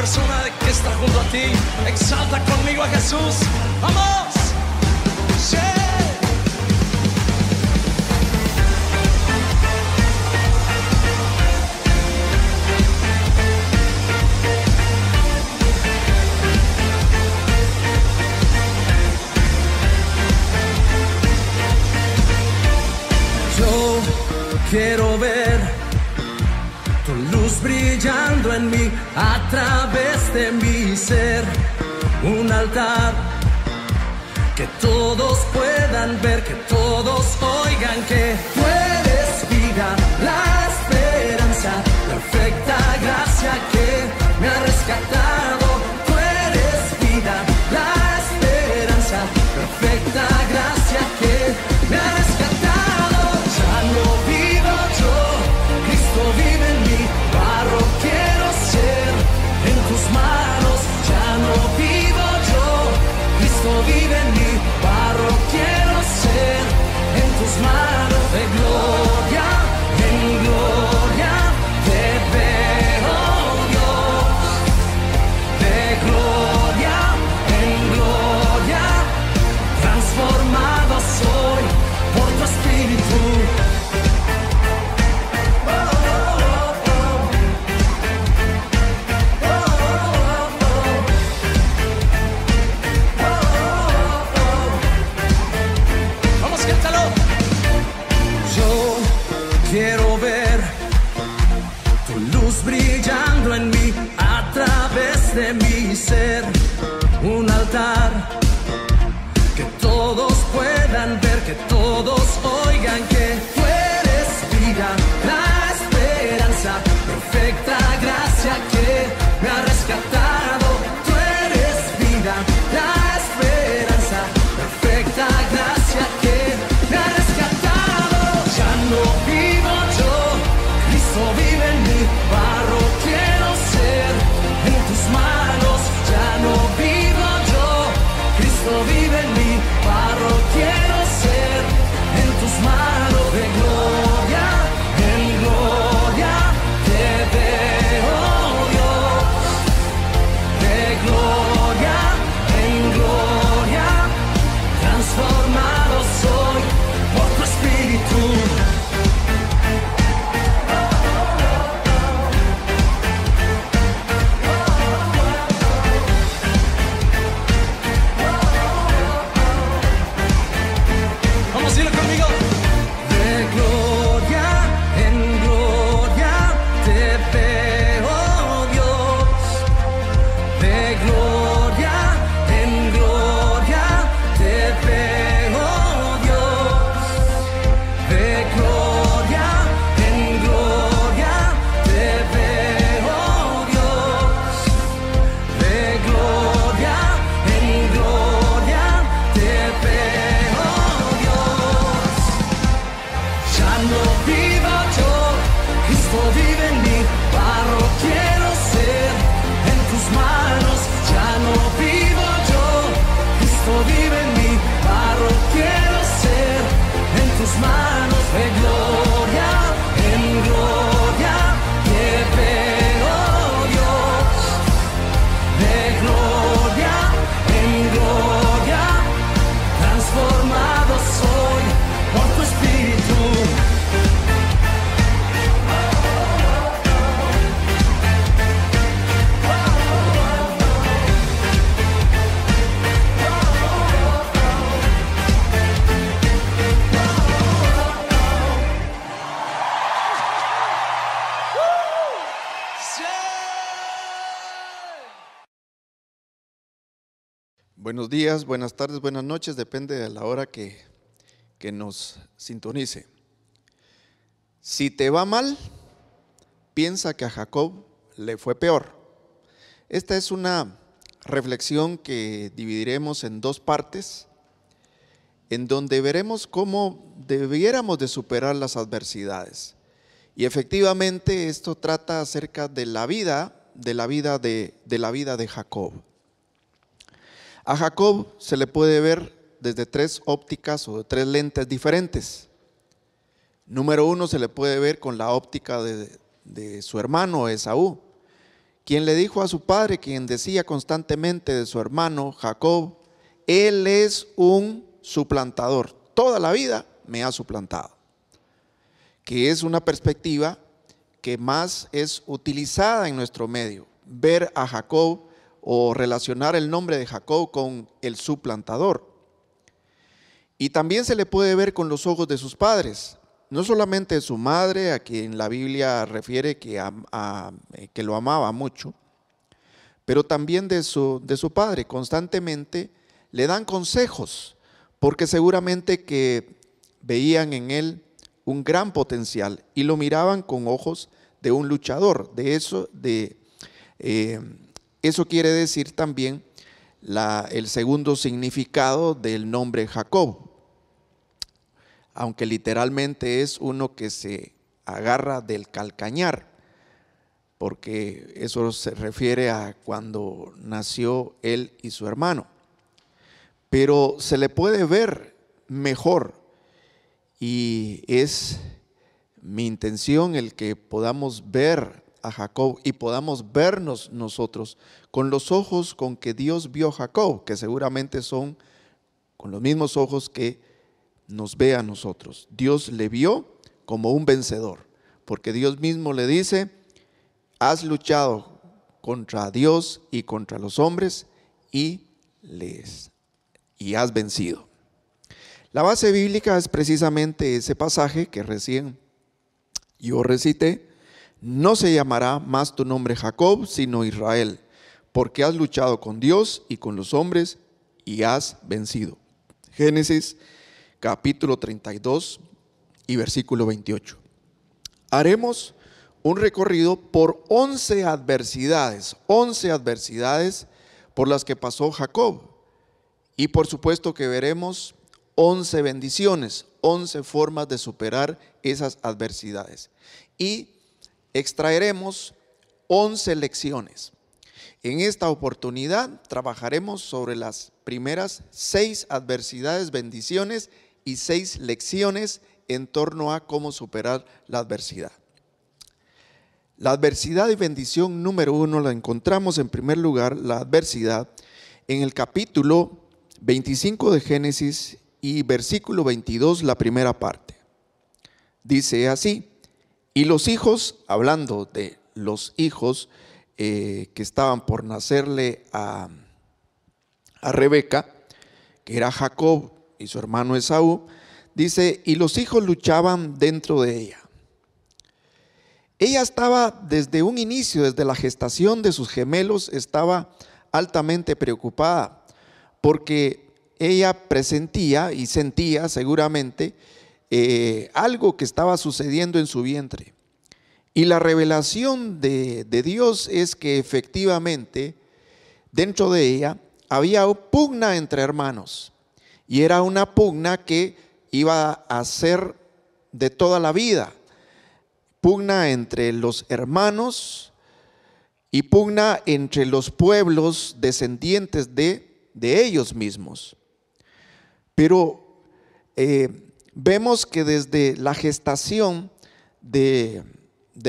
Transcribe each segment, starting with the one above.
persona que está junto a ti, exalta conmigo a Jesús. ¡Vamos! ¡Sí! Yo quiero ver tu luz brillando en mí, a través de mi ser, un altar que todos puedan ver, que todos oigan que tú eres vida, la esperanza, perfecta gracia que me ha rescatado. Tú eres vida, la esperanza, perfecta gracia que me ha rescatado. Ya no vivo yo, Cristo vive en mí, barro quiero ser en tus manos. Ya no vivo yo, Cristo vive en mí, barro quiero ser en tus manos. De gloria en gloria te veo, Dios. De gloria en gloria transformado soy por tu espíritu. Vamos, cántalo. Yo quiero ver tu luz brillando en mí, a través de mi ser, un altar que todos puedan ver, que todos oigan que tú eres vida, la esperanza, perfecta gracia que me ha rescatado. Tú eres vida, la esperanza, perfecta gracia que me ha rescatado. Ya no vivo yo, Cristo vive en mí, barro quiero ser en tus manos. Ya no vivo yo, Cristo vive en mí, barro quiero ser en tus manos. De gloria en gloria te veo, Dios. De gloria en gloria transformado soy por tu espíritu. Vamos a decirlo conmigo. De gloria en gloria te veo, Dios. De gloria en gloria te veo, Dios. De gloria en gloria te veo, Dios. De gloria en gloria te veo, Dios. Ya no vivo yo, Cristo vive en mí, barro quiero ser en tus manos. Ya no vivo yo, Cristo vive en mí, barro quiero ser en tus manos. De gloria en gloria te veo, Dios. De gloria en gloria transformado soy por tu espíritu. Buenos días, buenas tardes, buenas noches, depende de la hora que nos sintonice. Si te va mal, piensa que a Jacob le fue peor. Esta es una reflexión que dividiremos en dos partes, en donde veremos cómo debiéramos de superar las adversidades. Y efectivamente esto trata acerca de la vida de Jacob. A Jacob se le puede ver desde tres ópticas o de tres lentes diferentes. Número uno, se le puede ver con la óptica de su hermano Esaú, quien le dijo a su padre, quien decía constantemente de su hermano Jacob: él es un suplantador, toda la vida me ha suplantado. Que es una perspectiva que más es utilizada en nuestro medio, ver a Jacob o relacionar el nombre de Jacob con el suplantador. Y también se le puede ver con los ojos de sus padres, no solamente de su madre, a quien la Biblia refiere que lo amaba mucho, pero también de su padre. Constantemente le dan consejos, porque seguramente que veían en él un gran potencial y lo miraban con ojos de un luchador. Eso quiere decir también el segundo significado del nombre Jacob, aunque literalmente es uno que se agarra del calcañar, porque eso se refiere a cuando nació él y su hermano. Pero se le puede ver mejor, y es mi intención el que podamos ver a Jacob y podamos vernos nosotros con los ojos con que Dios vio a Jacob, que seguramente son con los mismos ojos que nos ve a nosotros. Dios le vio como un vencedor, porque Dios mismo le dice: has luchado contra Dios y contra los hombres y has vencido. La base bíblica es precisamente ese pasaje que recién yo recité: no se llamará más tu nombre Jacob, sino Israel, porque has luchado con Dios y con los hombres y has vencido. Génesis capítulo 32 y versículo 28. Haremos un recorrido por 11 adversidades por las que pasó Jacob. Y por supuesto que veremos 11 bendiciones, 11 formas de superar esas adversidades. Y extraeremos 11 lecciones. En esta oportunidad trabajaremos sobre las primeras 6 adversidades, bendiciones y 6 lecciones en torno a cómo superar la adversidad. La adversidad y bendición número 1 la encontramos en primer lugar, la adversidad, en el capítulo 25 de Génesis y versículo 22, la primera parte. Dice así: y los hijos, hablando de los hijos que estaban por nacerle a Rebeca, que era Jacob y su hermano Esaú, dice: y los hijos luchaban dentro de ella. Ella estaba desde un inicio, desde la gestación de sus gemelos, estaba altamente preocupada, porque ella presentía y sentía seguramente algo que estaba sucediendo en su vientre. Y la revelación de Dios es que efectivamente dentro de ella había pugna entre hermanos, y era una pugna que iba a ser de toda la vida, pugna entre los hermanos y pugna entre los pueblos descendientes de ellos mismos. Pero vemos que desde la gestación de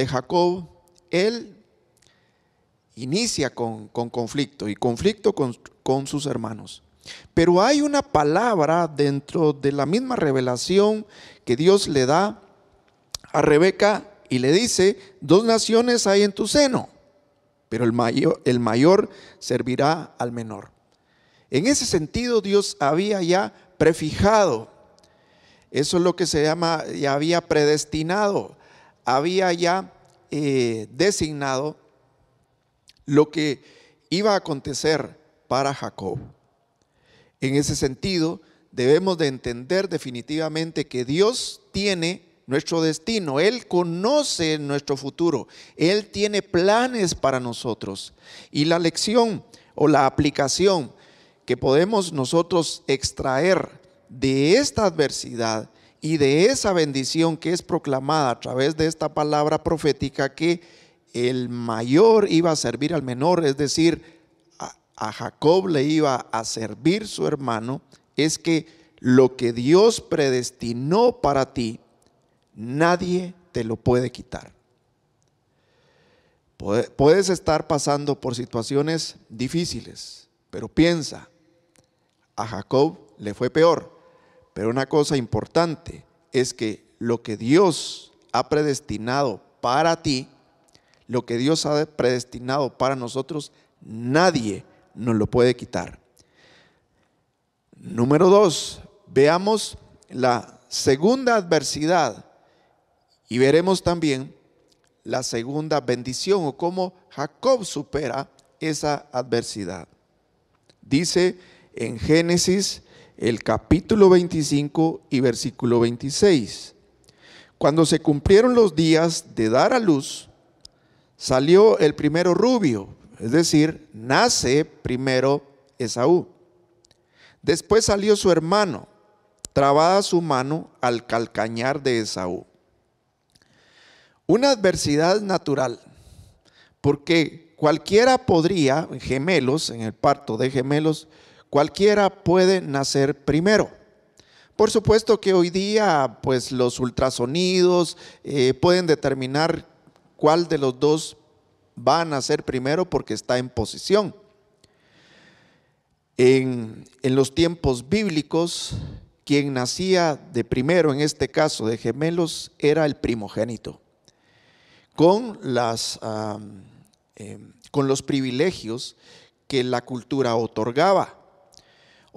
Jacob, él inicia con conflicto, y conflicto con sus hermanos. Pero hay una palabra dentro de la misma revelación que Dios le da a Rebeca y le dice: 2 naciones hay en tu seno, pero el mayor servirá al menor. En ese sentido, Dios había ya prefijado, eso es lo que se llama, ya había predestinado, había ya designado lo que iba a acontecer para Jacob. En ese sentido, debemos de entender definitivamente que Dios tiene nuestro destino, Él conoce nuestro futuro, Él tiene planes para nosotros. Y la lección o la aplicación que podemos nosotros extraer de esta adversidad y de esa bendición que es proclamada a través de esta palabra profética, que el mayor iba a servir al menor, es decir, a Jacob le iba a servir su hermano, es que lo que Dios predestinó para ti, nadie te lo puede quitar. Puedes estar pasando por situaciones difíciles, pero piensa, a Jacob le fue peor. Pero una cosa importante es que lo que Dios ha predestinado para ti, lo que Dios ha predestinado para nosotros, nadie nos lo puede quitar. Número 2, veamos la segunda adversidad y veremos también la segunda bendición o cómo Jacob supera esa adversidad. Dice en Génesis el capítulo 25 y versículo 26. Cuando se cumplieron los días de dar a luz, salió el primero rubio, es decir, nace primero Esaú. Después salió su hermano, trabada su mano al calcañar de Esaú. Una adversidad natural, porque cualquiera podría, gemelos, en el parto de gemelos, cualquiera puede nacer primero. Por supuesto que hoy día pues los ultrasonidos pueden determinar cuál de los dos va a nacer primero porque está en posición. En los tiempos bíblicos, quien nacía de primero, en este caso de gemelos, era el primogénito, con los privilegios que la cultura otorgaba.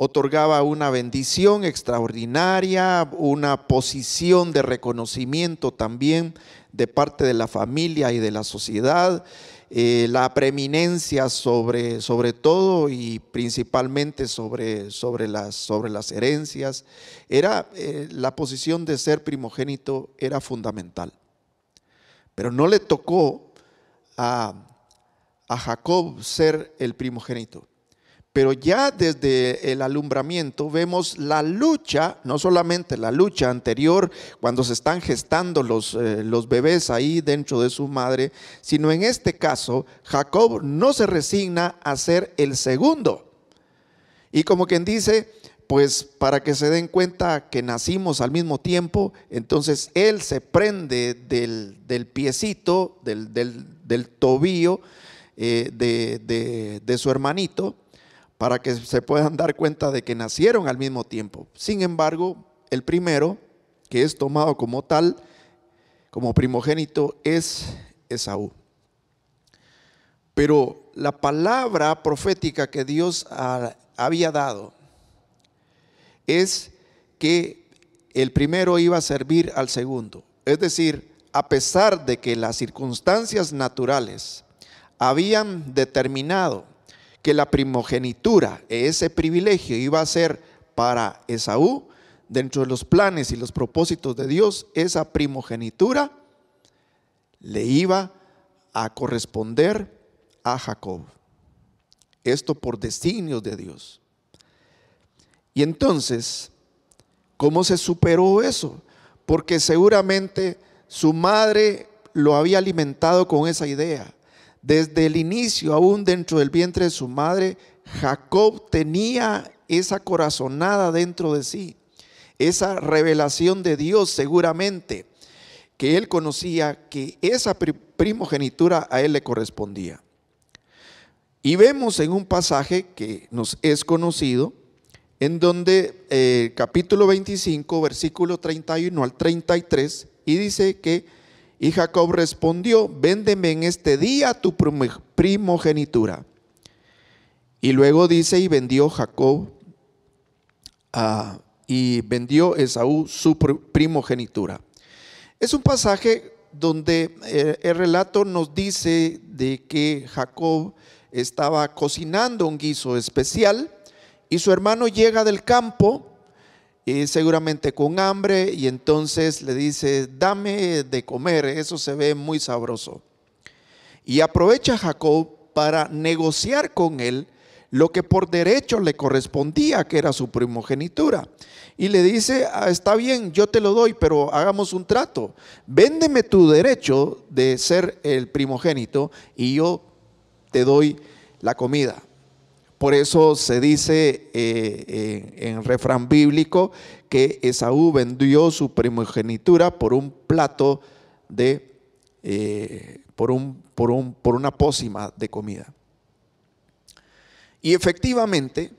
Otorgaba una bendición extraordinaria, una posición de reconocimiento también de parte de la familia y de la sociedad, la preeminencia sobre todo y principalmente sobre las herencias. La posición de ser primogénito era fundamental. Pero no le tocó a Jacob ser el primogénito. Pero ya desde el alumbramiento vemos la lucha, no solamente la lucha anterior cuando se están gestando los bebés ahí dentro de su madre, sino en este caso Jacob no se resigna a ser el segundo. Y como quien dice, pues para que se den cuenta que nacimos al mismo tiempo, entonces él se prende del piecito, del tobillo de su hermanito, para que se puedan dar cuenta de que nacieron al mismo tiempo. Sin embargo, el primero, que es tomado como tal, como primogénito, es Esaú. Pero la palabra profética que Dios había dado es que el primero iba a servir al segundo. Es decir, a pesar de que las circunstancias naturales habían determinado que la primogenitura, ese privilegio iba a ser para Esaú, dentro de los planes y los propósitos de Dios, esa primogenitura le iba a corresponder a Jacob. Esto por designios de Dios. Y entonces, ¿cómo se superó eso? Porque seguramente su madre lo había alimentado con esa idea. Desde el inicio, aún dentro del vientre de su madre, Jacob tenía esa corazonada dentro de sí, esa revelación de Dios seguramente, que él conocía que esa primogenitura a él le correspondía. Y vemos en un pasaje que nos es conocido, en donde capítulo 25, versículo 31 al 33, y dice que y Jacob respondió: véndeme en este día tu primogenitura. Y luego dice: y vendió Jacob y vendió Esaú su primogenitura. Es un pasaje donde el relato nos dice de que Jacob estaba cocinando un guiso especial y su hermano llega del campo, seguramente con hambre, y entonces le dice: dame de comer, eso se ve muy sabroso. Y aprovecha Jacob para negociar con él lo que por derecho le correspondía, que era su primogenitura. Y le dice: está bien, yo te lo doy, pero hagamos un trato. Véndeme tu derecho de ser el primogénito y yo te doy la comida. Por eso se dice en refrán bíblico que Esaú vendió su primogenitura por un plato de por una pócima de comida. Y efectivamente,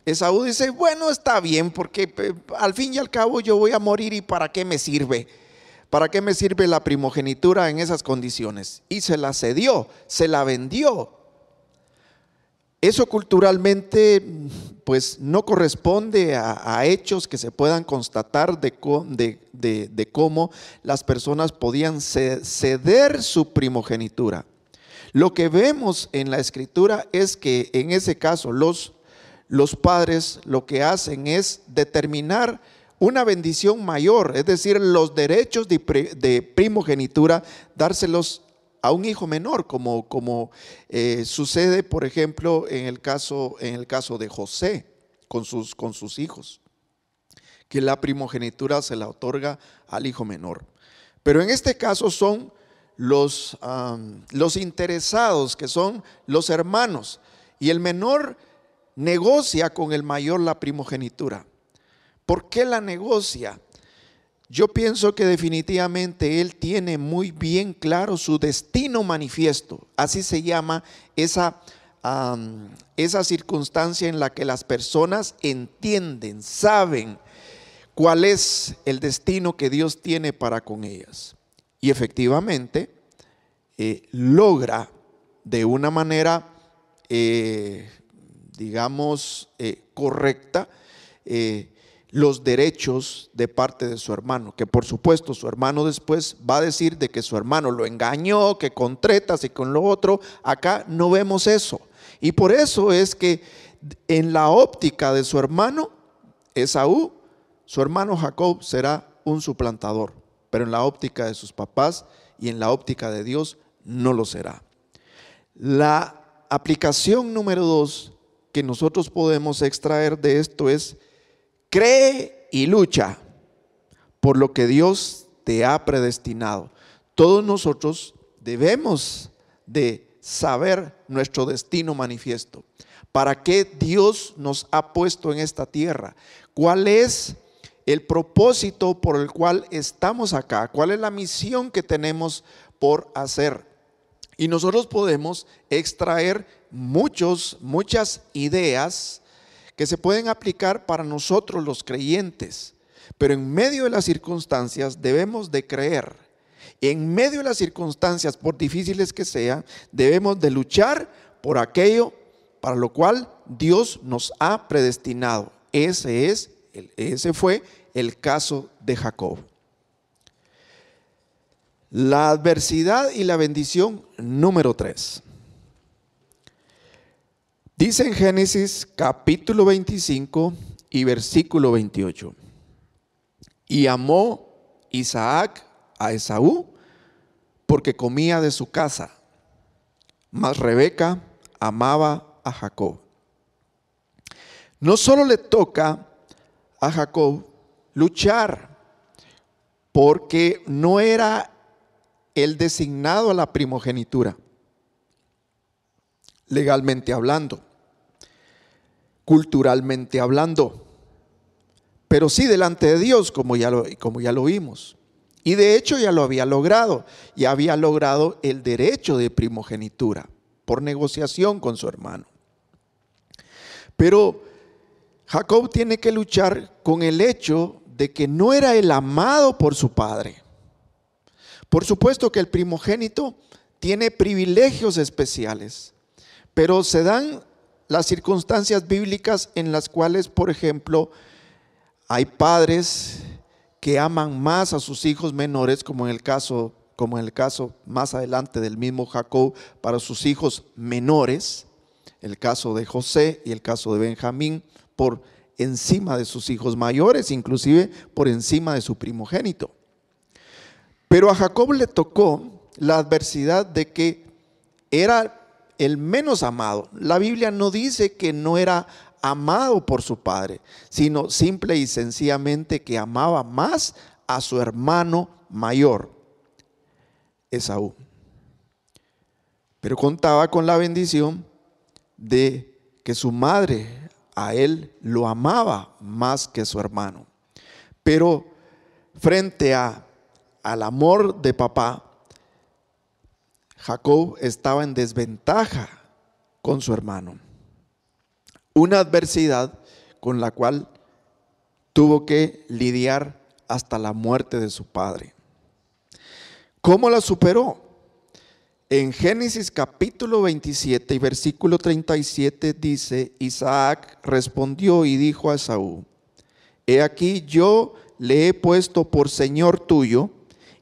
Esaú dice, bueno, está bien, porque al fin y al cabo yo voy a morir y ¿para qué me sirve? ¿Para qué me sirve la primogenitura en esas condiciones? Y se la cedió, se la vendió. Eso culturalmente pues no corresponde a hechos que se puedan constatar de cómo las personas podían ceder su primogenitura. Lo que vemos en la escritura es que en ese caso los padres lo que hacen es determinar una bendición mayor, es decir, los derechos de primogenitura, dárselos a un hijo menor, como sucede, por ejemplo, en el caso de José con sus hijos, que la primogenitura se la otorga al hijo menor. Pero en este caso son los interesados, que son los hermanos, y el menor negocia con el mayor la primogenitura. ¿Por qué la negocia? Yo pienso que definitivamente él tiene muy bien claro su destino manifiesto. Así se llama esa circunstancia en la que las personas entienden, saben cuál es el destino que Dios tiene para con ellas. Y efectivamente logra de una manera, correcta, los derechos de parte de su hermano, que por supuesto su hermano después va a decir de que su hermano lo engañó, que con tretas y con lo otro. Acá no vemos eso, y por eso es que en la óptica de su hermano Esaú, su hermano Jacob será un suplantador, pero en la óptica de sus papás y en la óptica de Dios no lo será. La aplicación número 2 que nosotros podemos extraer de esto es: cree y lucha por lo que Dios te ha predestinado. Todos nosotros debemos de saber nuestro destino manifiesto. ¿Para qué Dios nos ha puesto en esta tierra? ¿Cuál es el propósito por el cual estamos acá? ¿Cuál es la misión que tenemos por hacer? Y nosotros podemos extraer muchas ideas que se pueden aplicar para nosotros los creyentes, pero en medio de las circunstancias debemos de creer. En medio de las circunstancias, por difíciles que sean, debemos de luchar por aquello para lo cual Dios nos ha predestinado. Ese fue el caso de Jacob. La adversidad y la bendición número 3. Dice en Génesis capítulo 25 y versículo 28: y amó Isaac a Esaú porque comía de su casa, mas Rebeca amaba a Jacob. No solo le toca a Jacob luchar, porque no era el designado a la primogenitura, legalmente hablando, culturalmente hablando, pero sí delante de Dios, como ya lo vimos. Y de hecho ya lo había logrado el derecho de primogenitura por negociación con su hermano. Pero Jacob tiene que luchar con el hecho de que no era el amado por su padre. Por supuesto que el primogénito tiene privilegios especiales, pero se dan las circunstancias bíblicas en las cuales, por ejemplo, hay padres que aman más a sus hijos menores, como en el caso más adelante del mismo Jacob para sus hijos menores, el caso de José y el caso de Benjamín, por encima de sus hijos mayores, inclusive por encima de su primogénito. Pero a Jacob le tocó la adversidad de que era el menos amado. La Biblia no dice que no era amado por su padre, sino simple y sencillamente que amaba más a su hermano mayor, Esaú. Pero contaba con la bendición de que su madre a él lo amaba más que su hermano. Pero frente al amor de papá, Jacob estaba en desventaja con su hermano. Una adversidad con la cual tuvo que lidiar hasta la muerte de su padre. ¿Cómo la superó? En Génesis capítulo 27 y versículo 37 dice: Isaac respondió y dijo a Esaú: he aquí yo le he puesto por señor tuyo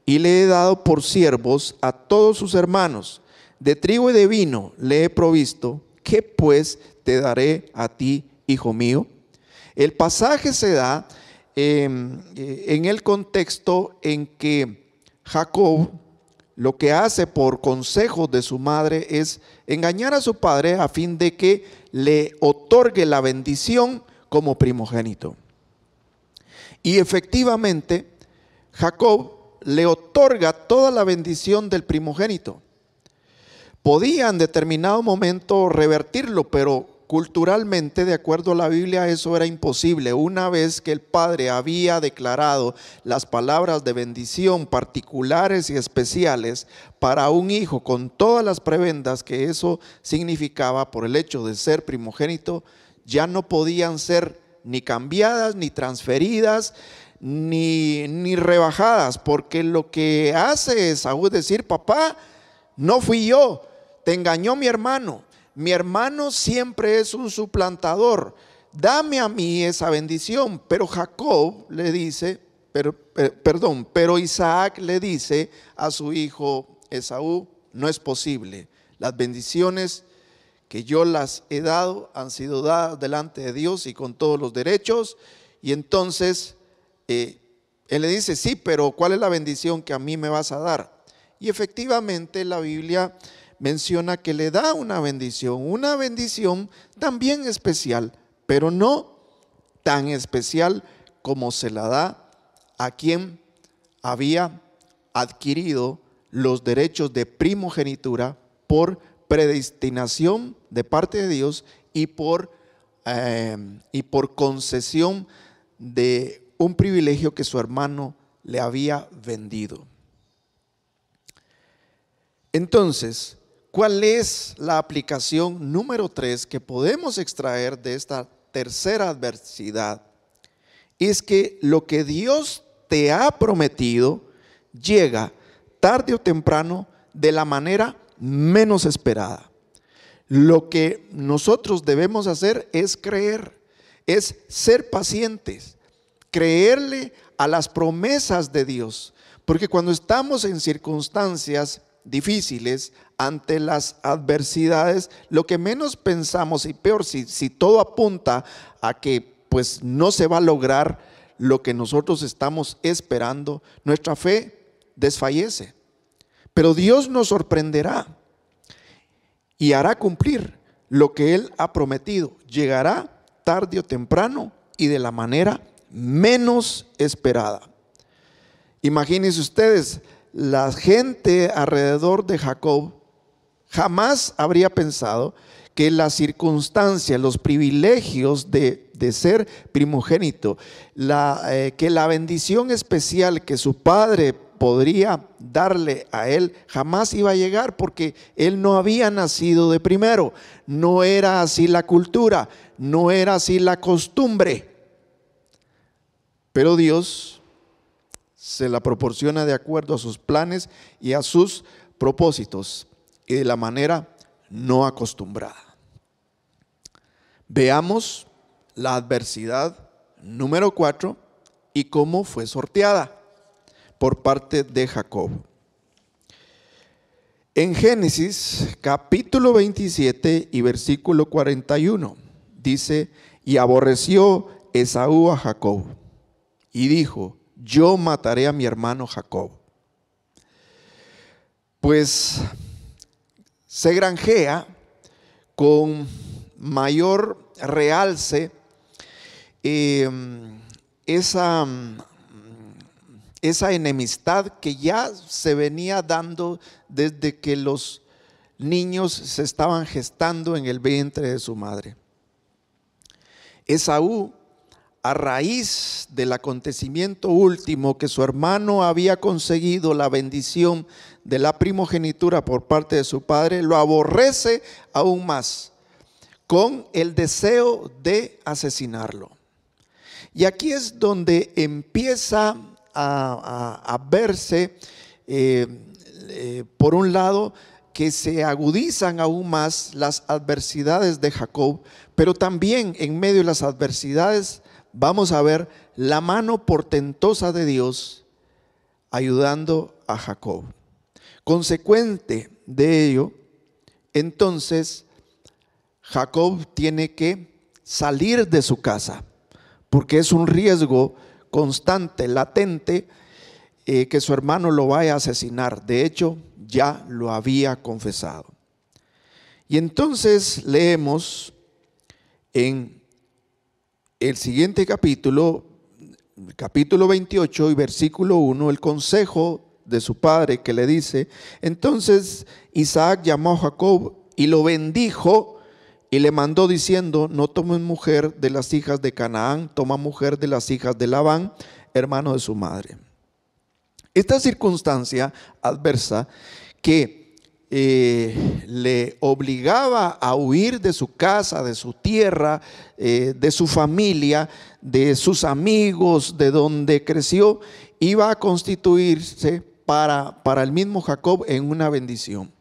y le he dado por siervos a todos sus hermanos. De trigo y de vino le he provisto. ¿Qué pues te daré a ti, hijo mío? El pasaje se da en el contexto en que Jacob lo que hace por consejo de su madre es engañar a su padre a fin de que le otorgue la bendición como primogénito. Y efectivamente, Jacob le otorga toda la bendición del primogénito. Podía en determinado momento revertirlo, pero culturalmente, de acuerdo a la Biblia, eso era imposible. Una vez que el padre había declarado las palabras de bendición particulares y especiales para un hijo, con todas las prebendas que eso significaba por el hecho de ser primogénito, ya no podían ser ni cambiadas, ni transferidas, ni rebajadas, porque lo que hace Esaú es decir: papá, no fui yo, te engañó mi hermano. Mi hermano siempre es un suplantador. Dame a mí esa bendición. Pero Jacob le dice, pero Isaac le dice a su hijo Esaú: no es posible. Las bendiciones que yo las he dado han sido dadas delante de Dios y con todos los derechos. Y entonces él le dice: sí, pero ¿cuál es la bendición que a mí me vas a dar? Y efectivamente la Biblia menciona que le da una bendición también especial, pero no tan especial como se la da a quien había adquirido los derechos de primogenitura por predestinación de parte de Dios y por concesión de un privilegio que su hermano le había vendido. Entonces, ¿cuál es la aplicación número 3 que podemos extraer de esta tercera adversidad? Es que lo que Dios te ha prometido llega tarde o temprano de la manera menos esperada. Lo que nosotros debemos hacer es creer, es ser pacientes, creerle a las promesas de Dios, porque cuando estamos en circunstancias difíciles, ante las adversidades, lo que menos pensamos, y peor si todo apunta a que pues no se va a lograr lo que nosotros estamos esperando, nuestra fe desfallece. Pero Dios nos sorprenderá y hará cumplir lo que Él ha prometido. Llegará tarde o temprano y de la manera menos esperada. Imagínense ustedes, la gente alrededor de Jacob jamás habría pensado que las circunstancias, los privilegios de ser primogénito, que la bendición especial que su padre podría darle a él jamás iba a llegar, porque él no había nacido de primero. No era así la cultura, no era así la costumbre. Pero Dios se la proporciona de acuerdo a sus planes y a sus propósitos, y de la manera no acostumbrada. Veamos la adversidad número 4 y cómo fue sorteada por parte de Jacob. En Génesis capítulo 27 y versículo 41 dice: y aborreció Esaú a Jacob y dijo: yo mataré a mi hermano Jacob. Pues se granjea con mayor realce esa enemistad que ya se venía dando desde que los niños se estaban gestando en el vientre de su madre. Esaú a raíz del acontecimiento último que su hermano había conseguido la bendición de la primogenitura por parte de su padre, lo aborrece aún más, con el deseo de asesinarlo. Y aquí es donde empieza a verse, por un lado, que se agudizan aún más las adversidades de Jacob, pero también en medio de las adversidades vamos a ver la mano portentosa de Dios ayudando a Jacob. Consecuente de ello, entonces Jacob tiene que salir de su casa, porque es un riesgo constante, latente, que su hermano lo vaya a asesinar. De hecho, ya lo había confesado. Y entonces leemos en el siguiente capítulo, capítulo 28 y versículo 1, el consejo de su padre que le dice: entonces Isaac llamó a Jacob y lo bendijo y le mandó diciendo: no tomes mujer de las hijas de Canaán, toma mujer de las hijas de Labán, hermano de su madre. Esta circunstancia adversa que le obligaba a huir de su casa, de su tierra, de su familia, de sus amigos, de donde creció, iba a constituirse para el mismo Jacob en una bendición.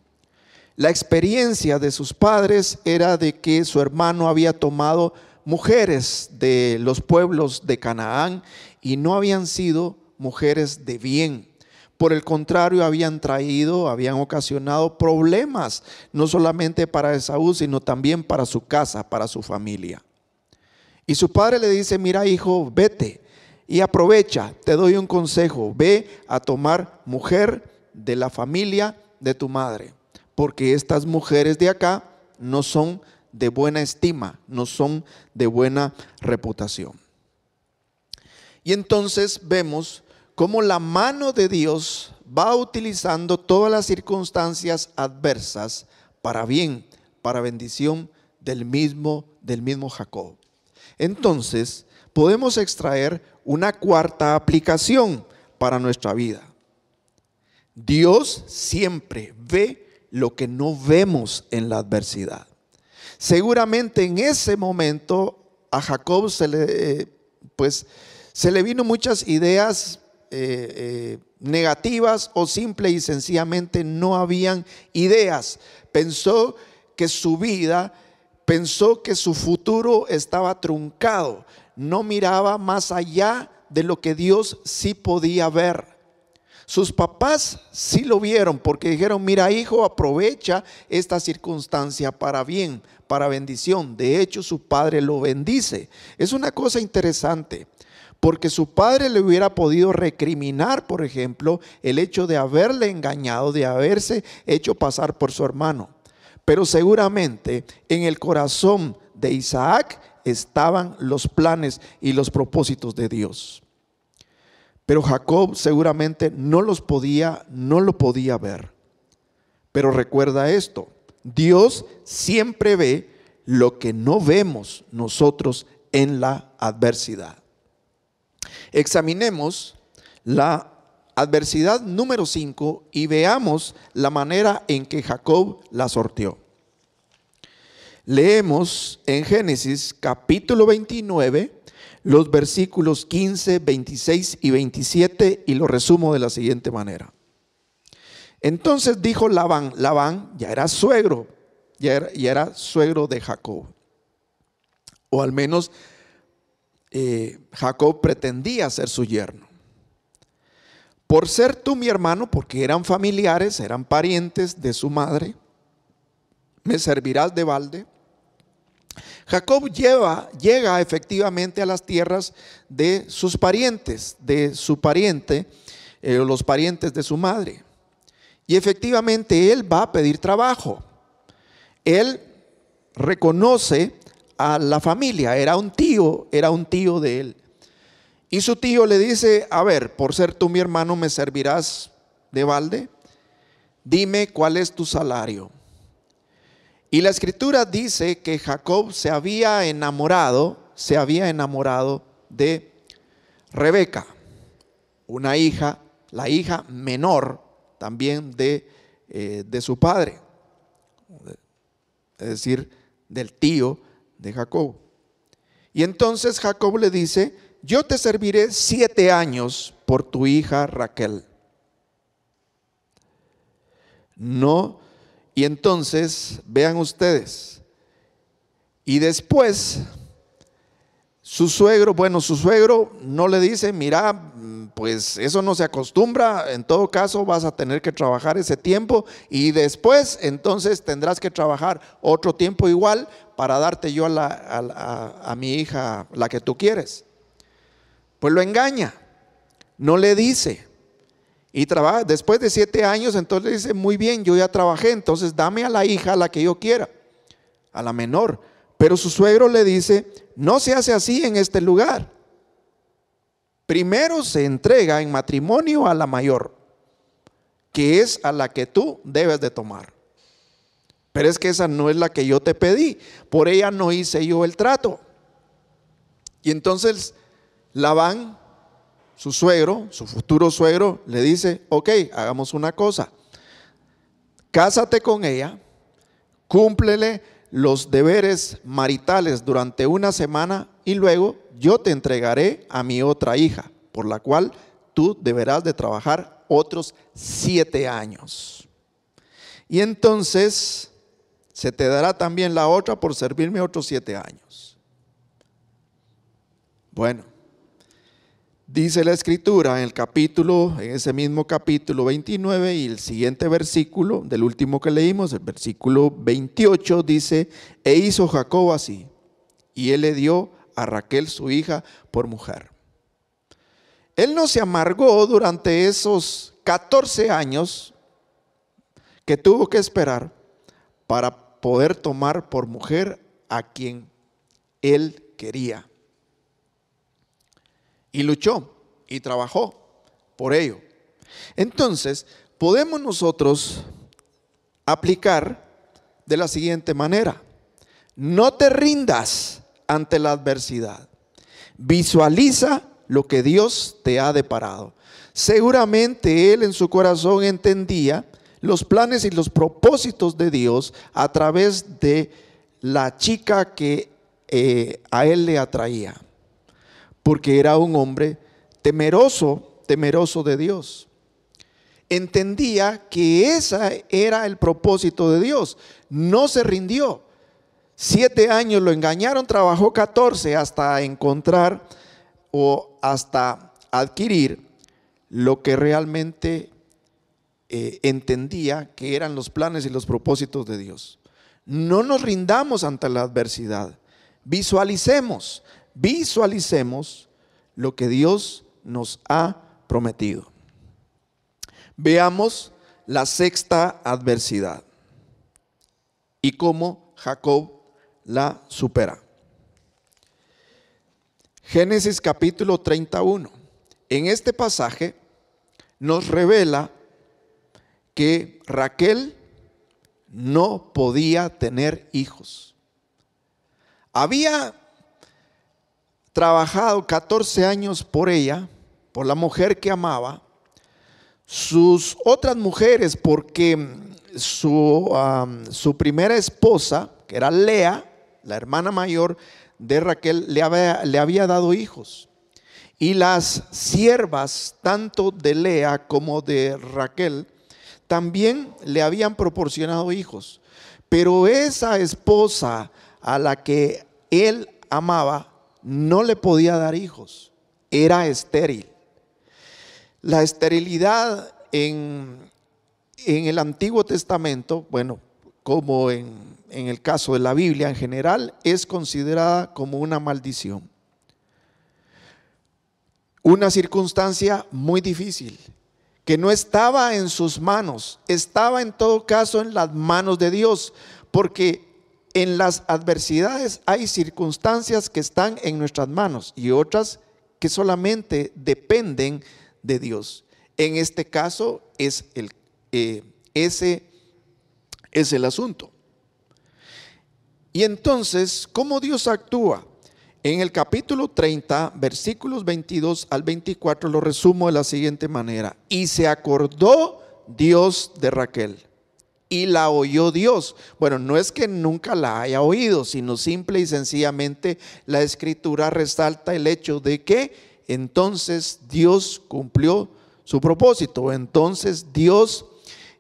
La experiencia de sus padres era de que su hermano había tomado mujeres de los pueblos de Canaán y no habían sido mujeres de bien. Por el contrario, habían ocasionado problemas, no solamente para Esaú, sino también para su casa, para su familia. Y su padre le dice: mira, hijo, vete y aprovecha, te doy un consejo, ve a tomar mujer de la familia de tu madre, porque estas mujeres de acá no son de buena estima, no son de buena reputación. Y entonces vemos cómo la mano de Dios va utilizando todas las circunstancias adversas para bien, para bendición del mismo Jacob. Entonces podemos extraer una cuarta aplicación para nuestra vida. Dios siempre ve lo que no vemos en la adversidad. Seguramente en ese momento a Jacob se le vino muchas ideas negativas, o simple y sencillamente no habían ideas. Pensó que su vida, pensó que su futuro estaba truncado. No miraba más allá de lo que Dios sí podía ver. Sus papás sí lo vieron, porque dijeron: mira, hijo, aprovecha esta circunstancia para bien, para bendición. De hecho, su padre lo bendice. Es una cosa interesante, porque su padre le hubiera podido recriminar, por ejemplo, el hecho de haberle engañado, de haberse hecho pasar por su hermano. Pero seguramente en el corazón de Isaac estaban los planes y los propósitos de Dios. Pero Jacob seguramente no lo podía ver. Pero recuerda esto: Dios siempre ve lo que no vemos nosotros en la adversidad. Examinemos la adversidad número 5 y veamos la manera en que Jacob la sorteó. Leemos en Génesis capítulo 29 los versículos 15, 26 y 27, y lo resumo de la siguiente manera. Entonces dijo Labán ya era suegro, ya era suegro de Jacob, o al menos Jacob pretendía ser su yerno: por ser tú mi hermano, porque eran familiares, eran parientes de su madre, me servirás de balde. Jacob llega efectivamente a las tierras de sus parientes, de su pariente, los parientes de su madre. Y efectivamente él va a pedir trabajo. Él reconoce a la familia, era un tío de él. Y su tío le dice: a ver, por ser tú mi hermano, ¿me servirás de balde? Dime cuál es tu salario. Y la escritura dice que Jacob se había enamorado de Rebeca, una hija, la hija menor también de su padre, es decir, del tío de Jacob. Y entonces Jacob le dice: yo te serviré 7 años por tu hija Raquel. No, y entonces vean ustedes, y después su suegro no le dice: mira, pues eso no se acostumbra, en todo caso vas a tener que trabajar ese tiempo y después entonces tendrás que trabajar otro tiempo igual para darte yo a mi hija, la que tú quieres. Pues lo engaña, no le dice. Y trabaja, después de 7 años, entonces le dice: muy bien, yo ya trabajé, entonces dame a la hija, a la que yo quiera, a la menor. Pero su suegro le dice: no se hace así en este lugar. Primero se entrega en matrimonio a la mayor, que es a la que tú debes de tomar. Pero es que esa no es la que yo te pedí, por ella no hice yo el trato. Y entonces Labán, su suegro, su futuro suegro, le dice: ok, hagamos una cosa, cásate con ella, cúmplele los deberes maritales durante una semana y luego yo te entregaré a mi otra hija, por la cual tú deberás de trabajar otros 7 años. Y entonces se te dará también la otra por servirme otros 7 años. Bueno, dice la escritura en ese mismo capítulo 29 y el siguiente versículo del último que leímos, el versículo 28, dice: e hizo Jacob así, y él le dio a Raquel su hija por mujer. Él no se amargó durante esos 14 años que tuvo que esperar para poder tomar por mujer a quien él quería. Y luchó y trabajó por ello. Entonces, podemos nosotros aplicar de la siguiente manera: no te rindas ante la adversidad. Visualiza lo que Dios te ha deparado. Seguramente él en su corazón entendía los planes y los propósitos de Dios a través de la chica que a él le atraía, porque era un hombre temeroso de Dios. Entendía que ese era el propósito de Dios. No se rindió. 7 años lo engañaron, trabajó 14 hasta encontrar o hasta adquirir lo que realmente entendía que eran los planes y los propósitos de Dios. No nos rindamos ante la adversidad. Visualicemos lo que Dios nos ha prometido. Veamos la 6ª adversidad y cómo Jacob la supera. Génesis capítulo 31. En este pasaje nos revela que Raquel no podía tener hijos. Había trabajado 14 años por ella, por la mujer que amaba. Sus otras mujeres, porque su primera esposa, que era Lea, la hermana mayor de Raquel, le había dado hijos. Y las siervas, tanto de Lea como de Raquel, también le habían proporcionado hijos. Pero esa esposa a la que él amaba no le podía dar hijos, era estéril. La esterilidad en el Antiguo Testamento, bueno, como en el caso de la Biblia en general, es considerada como una maldición. Una circunstancia muy difícil, que no estaba en sus manos, estaba en todo caso en las manos de Dios, porque en las adversidades hay circunstancias que están en nuestras manos y otras que solamente dependen de Dios. En este caso ese es el asunto. Y entonces, ¿cómo Dios actúa? En el capítulo 30, versículos 22 al 24, lo resumo de la siguiente manera. Y se acordó Dios de Raquel y la oyó Dios. Bueno, no es que nunca la haya oído, sino simple y sencillamente la escritura resalta el hecho de que entonces Dios cumplió su propósito. Entonces Dios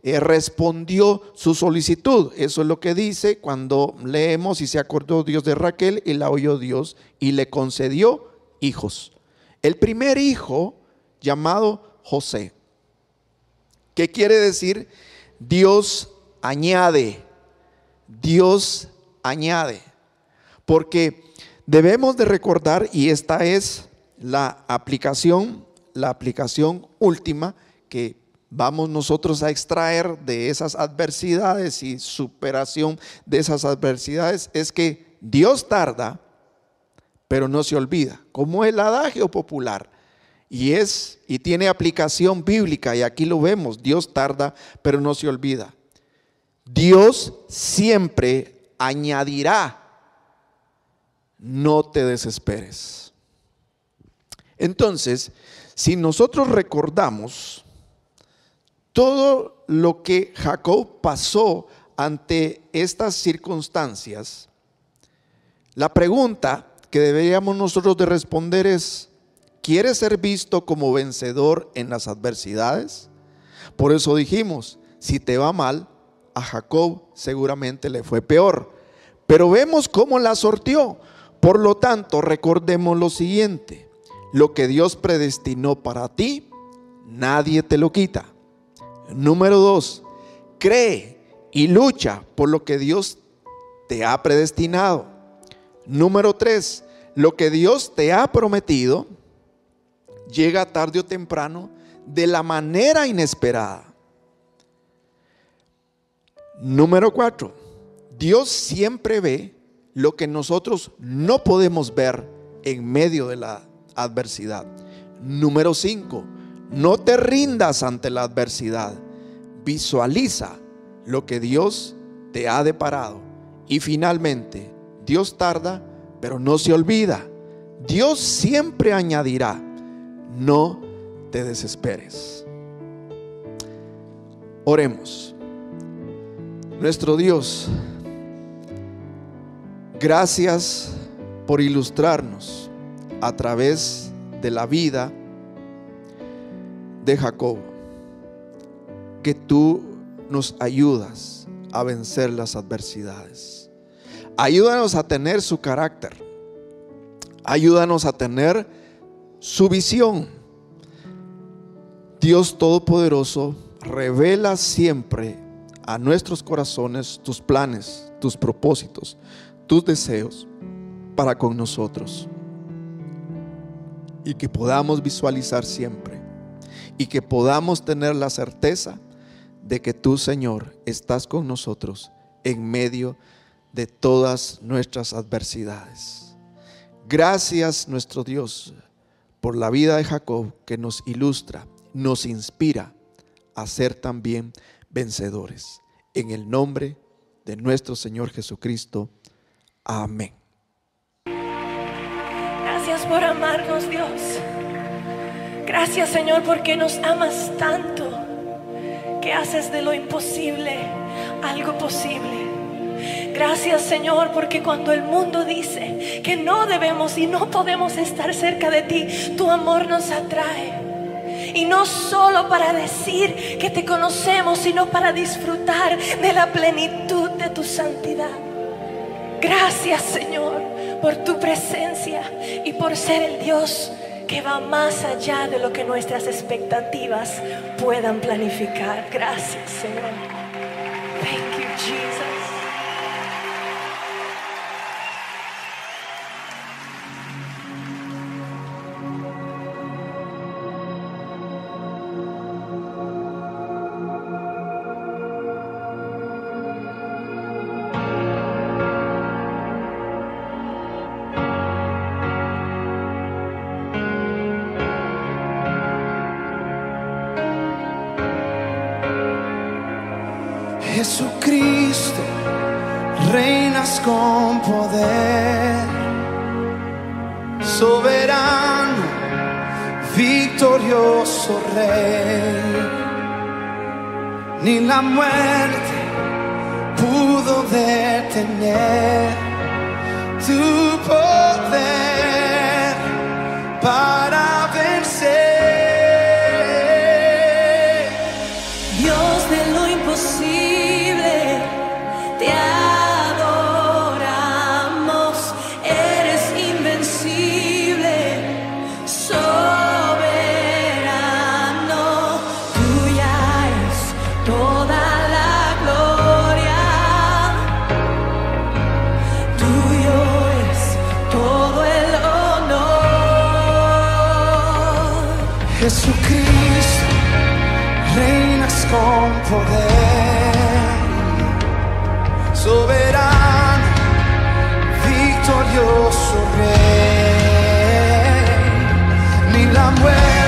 respondió su solicitud. Eso es lo que dice cuando leemos: y se acordó Dios de Raquel y la oyó Dios y le concedió hijos. El primer hijo, llamado José. ¿Qué quiere decir? Dios añade. Dios añade. Porque debemos de recordar, y esta es la aplicación última que vamos nosotros a extraer de esas adversidades y superación de esas adversidades, es que Dios tarda, pero no se olvida, como el adagio popular, y tiene aplicación bíblica, y aquí lo vemos: Dios tarda, pero no se olvida. Dios siempre añadirá, no te desesperes. Entonces, si nosotros recordamos todo lo que Jacob pasó ante estas circunstancias, la pregunta que deberíamos nosotros de responder es: ¿quieres ser visto como vencedor en las adversidades? Por eso dijimos, si te va mal, a Jacob seguramente le fue peor, pero vemos cómo la sorteó. Por lo tanto, recordemos lo siguiente: lo que Dios predestinó para ti, nadie te lo quita. Número 2, cree y lucha por lo que Dios te ha predestinado. Número 3, lo que Dios te ha prometido llega tarde o temprano de la manera inesperada. Número 4, Dios siempre ve lo que nosotros no podemos ver en medio de la adversidad. Número 5, no te rindas ante la adversidad. Visualiza lo que Dios te ha deparado. Y finalmente, Dios tarda, pero no se olvida. Dios siempre añadirá. No te desesperes. Oremos. Nuestro Dios, gracias por ilustrarnos a través de la vida de Jacob, que tú nos ayudas a vencer las adversidades. Ayúdanos a tener su carácter. Ayúdanos a tener su visión. Dios Todopoderoso, revela siempre a nuestros corazones tus planes, tus propósitos, tus deseos para con nosotros. Y que podamos visualizar siempre, y que podamos tener la certeza de que tú, Señor, estás con nosotros en medio de todas nuestras adversidades. Gracias, nuestro Dios, por la vida de Jacob, que nos ilustra, nos inspira a ser también vencedores. En el nombre de nuestro Señor Jesucristo. Amén. Gracias por amarnos, Dios. Gracias, Señor, porque nos amas tanto que haces de lo imposible algo posible. Gracias, Señor, porque cuando el mundo dice que no debemos y no podemos estar cerca de ti, tu amor nos atrae. Y no solo para decir que te conocemos, sino para disfrutar de la plenitud de tu santidad. Gracias, Señor, por tu presencia y por ser el Dios que va más allá de lo que nuestras expectativas puedan planificar. Gracias, Señor. Thank you, Jesus. Jesucristo, reinas con poder, soberano, victorioso Rey. Ni la muerte pudo detener tu poder para vencer. Dios de lo imposible, te adoramos, eres invencible, soberano, tuya es toda la gloria, tuyo es todo el honor. Jesucristo, reinas con poder, soberano, victorioso Rey. Ni la muerte